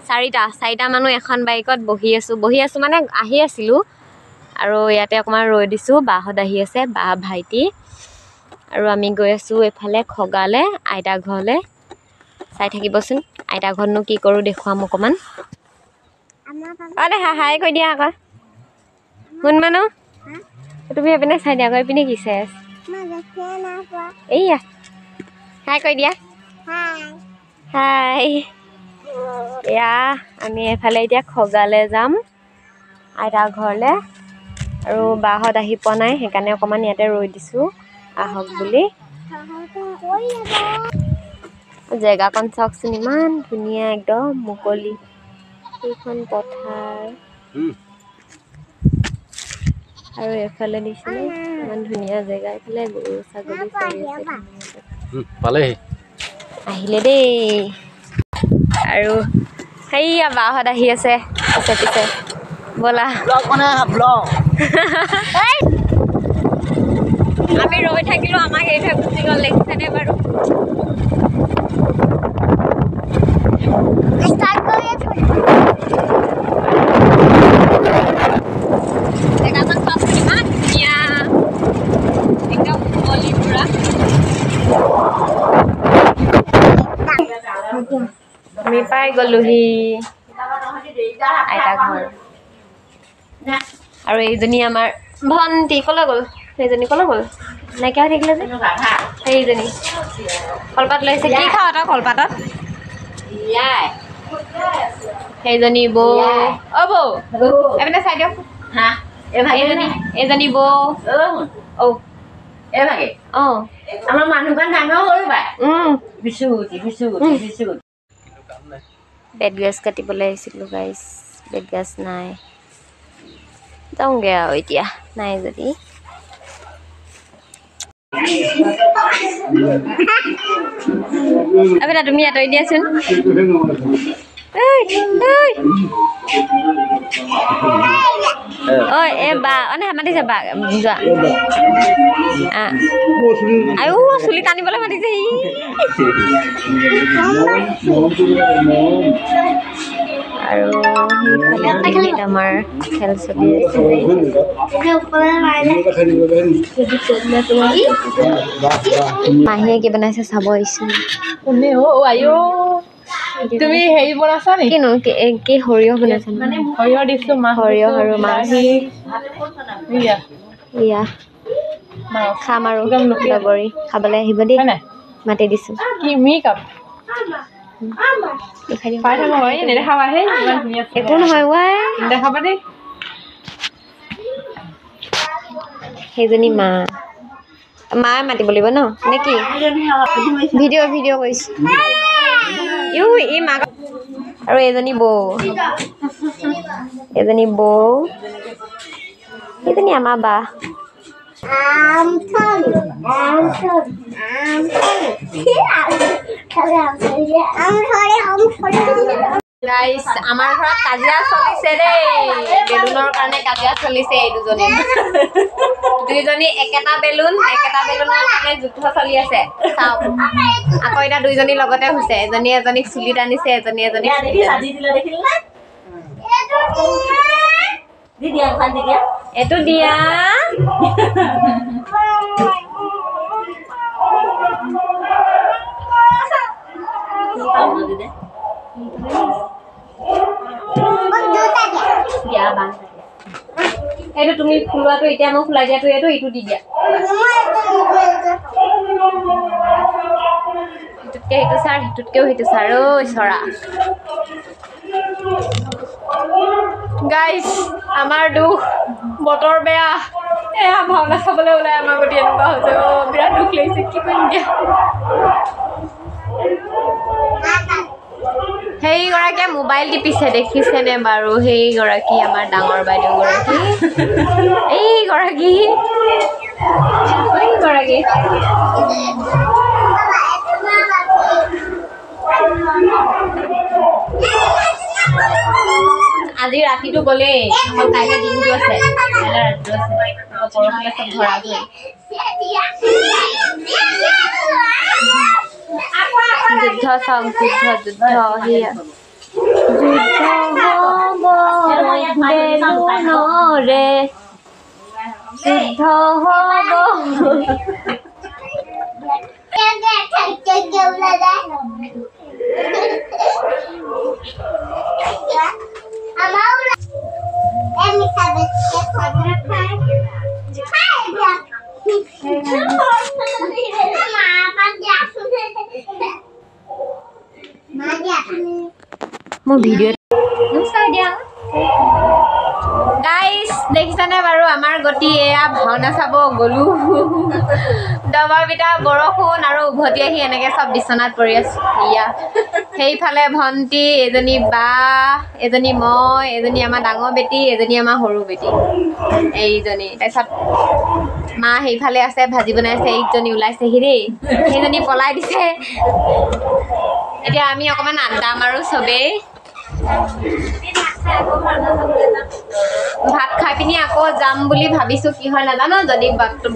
চাৰিটা মানুহ এখন বাইকত বহি আছো মানে আহি আছিলো আৰু ইয়াতে অকমান ৰৈ দিছো বাহত আহি আছে বা ভাইটি আৰু আমি গৈ আছো এফালে খগালে আইতা ঘৰলে চাই থাকিবচোন আইতা ঘৰনো কি কৰো দেখুৱাম অকমান দে হাই কৈ দিয়া আকৌ শুন মানুহ তুমি এপিনে চাই দিয়া গৈ পিনে কি চাই আছ এইয়া হাই কৈ দিয়া হাই এয়া আমি এফালে এতিয়া খগালে যাম আইতা ঘৰলে আৰু বাহত আহি পোৱা নাই সেইকাৰণে অকমান ইয়াতে ৰৈ দিছো আহক বুলি জেগাকণ চাওকচোন ইমান ধুনীয়া একদম মুকলি এইখন পথাৰ আৰু এফালে দিছিলে ইমান ধুনীয়া জেগা এফালে গৰু ছাগলী চৰি আছে পালেহি আহিলে দেই আৰু সেইয়া বাহত আহি আছে পিছে ব'লা আমি ৰৈ থাকিলো আমাক এইভাগে গুচি গ'ল দেখিছেনে বাৰু জেগাখন চাওক ইমান ধুনীয়া একদম মুকলি পুৰা আমি পাই গলোহি আইতা ঘৰ আৰু এইজনী আমাৰ ভণ্টি কলৈ গ'ল সেইজনী কলৈ গ'ল নাইকিয়া হৈ থাকিলে যে সেইজনী কলপাত লৈছে কি খাওঁ তই কলপাতত সেইজনী বৌ অ বৌ এপিনে চাই দিয়ক এইজনী বৌ আমাৰ মানুহখন ডাঙৰ হ'ল পাই বেত গাছ কাটিবলৈ আহিছিলোঁ গাইছ বেত গাছ নাই যাওঁগে আৰু এতিয়া নাই যদি আবেলা তুমি আঁতৰি দিয়াচোন ঐ এ বা অনে মাতিছে বা যোৱা আয়ো চুলি টানিবলৈ মাতিছে সি আৰু সেইফালে আমাৰ খেল চলি আছে মাহীয়ে কি বনাইছে চাব আহিছো তুমি হেৰি বনাইছা নি কিনো কি সৰিয়হ বনাইছে সৰিয়হ দিছো সৰিয়হ আৰু মাছ ইয়া খাম আৰু লগৰী খাবলৈ আহিব দেই মাতি দিছো কি মি কাপ একো নহয় ৱাই দেখাবা দেই সেইজনী মায়ে মাতিব লাগিব ন নে কি ভিডিঅ' কৰিছো মাক আৰু এজনী বৌ এজনী আমাৰ বা গাইস আমাৰ ঘৰত কাজিয়া চলিছে দেই বেলুনৰ কাৰণে কাজিয়া চলিছে এই দুইজনী একেটা বেলুনৰ কাৰণে যুদ্ধ চলি আছে চাওক আকৌ এটা দুইজনী লগতে হৈছে এজনী এজনীক চুলি টানিছে এজনী এইটো দিয়া এইটো তুমি ফুলোৱাটো এতিয়া মই ফুলাই দিয়াটো এইটো দি দিয়া সিটোতকেও সেইটো ছাৰ ঐ চৰা গাইস আমাৰ দুখ বতৰ বেয়া এয়া ভাওনা চাবলৈ ওলাই আমাৰ গতি এনেকুৱা হৈছে বিৰাট দুখ লাগিছে কি কৰিম দিয়া সেইগৰাকীয়ে মোবাইল টিপিছে দেখিছেনে বাৰু সেইগৰাকী আমাৰ ডাঙৰ বাইদেউ গৰাকী আজি ৰাতিটো গ'লেই কাইলৈ দিনটো আছে পৰহিলে চব ধৰা গৈ যুদ্ধ চাওক যুদ্ধ সেয়া নৰে শুদ্ধ হ'ব মোৰ ভিডিঅ' গাইজ দেখিছানে বাৰু আমাৰ গতি এয়া ভাওনা চাব গ'লো দবা পিটা বৰষুণ আৰু উভতি আহি এনেকৈ চব বিচনাত পৰি আছোঁ ইয়া সেইফালে ভণ্টি এজনী বা এজনী মই এজনী আমাৰ ডাঙৰ বেটী এজনী আমাৰ সৰু বেটী এইজনী তাৰপিছত মা সেইফালে আছে ভাজি বনাইছে এইজনী ওলাইছেহি দেই সেইজনী পলাই দিছে এতিয়া আমি অকণমান আড্ডা মাৰোঁ চবেই ভাত খাই পিনি আকৌ যাম বুলি ভাবিছোঁ কি হয় নাজানো যদি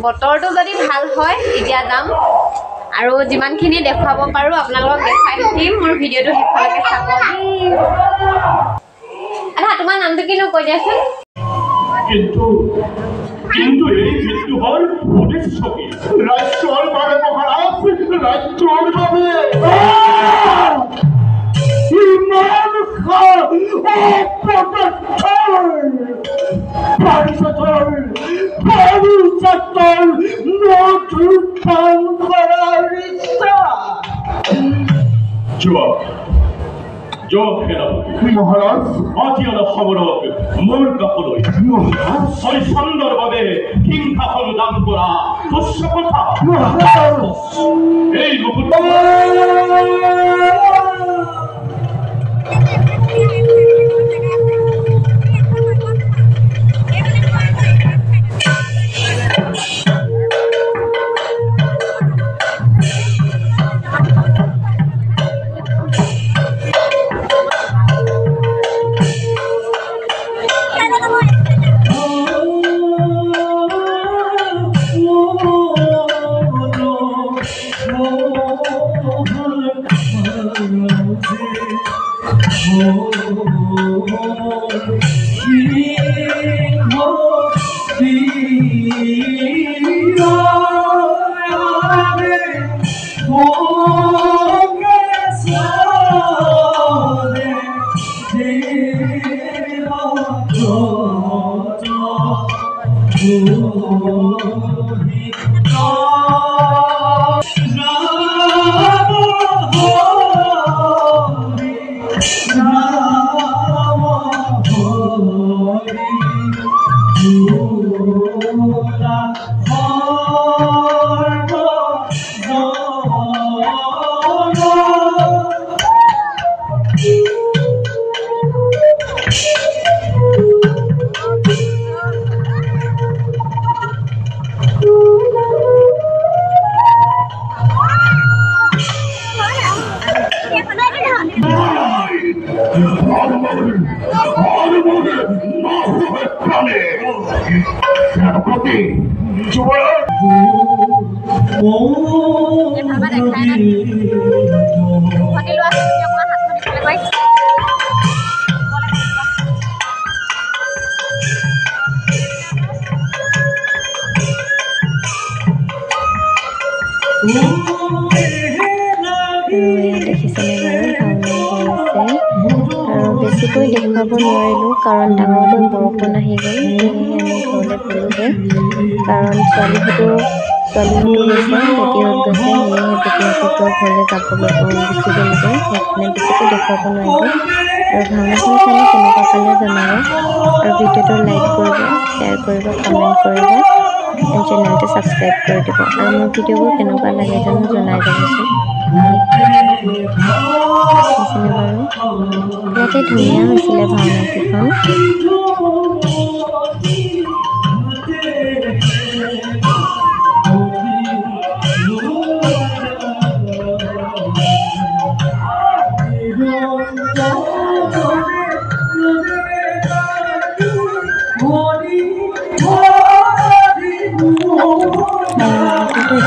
বতৰটো যদি ভাল হয় তেতিয়া যাম আৰু যিমানখিনি দেখুৱাব পাৰোঁ আপোনালোকক দেখাই থাকিম মোৰ ভিডিঅ'টো শেষলৈকে চাব আধা তোমাৰ নামটো কিনো কৈ দিয়াচোন কিন্তু এই মৃত্যু হল উদ্দেশ্যকে রাজ্যর বাবে মহারাজ রাজ্যর বাবে ইমান খান মহারাজ আজিয়ানা সমরক মূল কাপড় সুন্দরভাবে হিংসা দান করা তুচ্ছ কথা এই মুহূর্তে বেছিকৈ দেখুৱাব নোৱাৰিলোঁ কাৰণ ডাঙৰকৈ বৰষুণ আহি গ'ল সেয়েহে আমি ঘৰলৈ গ'লোগৈ কাৰণ ছোৱালীহঁতো গৈছে পেটিহঁত গৈছে সেয়েহে পেটিহঁতৰ ঘৰলৈ যাবলৈ গুচি গ'লোগৈ সেইকাৰণে বেছিকৈ দেখুৱাব নোৱাৰিলোঁ আৰু ভাওনাখন চালে কেনেকুৱা পালে জনাব আৰু ভিডিঅ'টো লাইক কৰিব শ্বেয়াৰ কৰিব কমেণ্ট কৰিব চেনেলটো ছাবস্ক্ৰাইব কৰি দিব আৰু মোৰ ভিডিঅ'বোৰ কেনেকুৱা লাগে জানো জনাই যাবচোন বাৰু ইয়াতে ধুনীয়া হৈছিলে ভাওনাকেইখন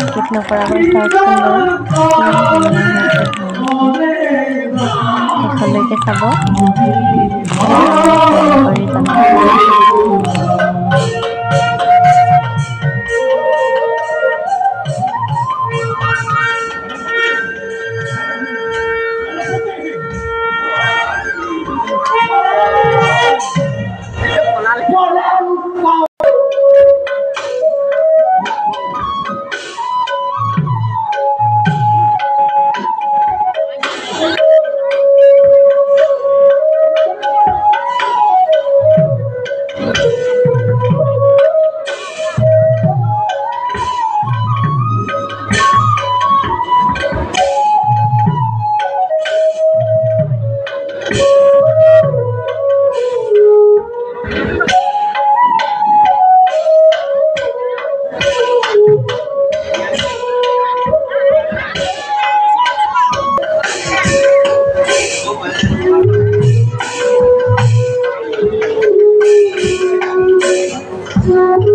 স্কিপ নকৰাকৈ চাওকচোন শেষলৈকে চাব। Thank you.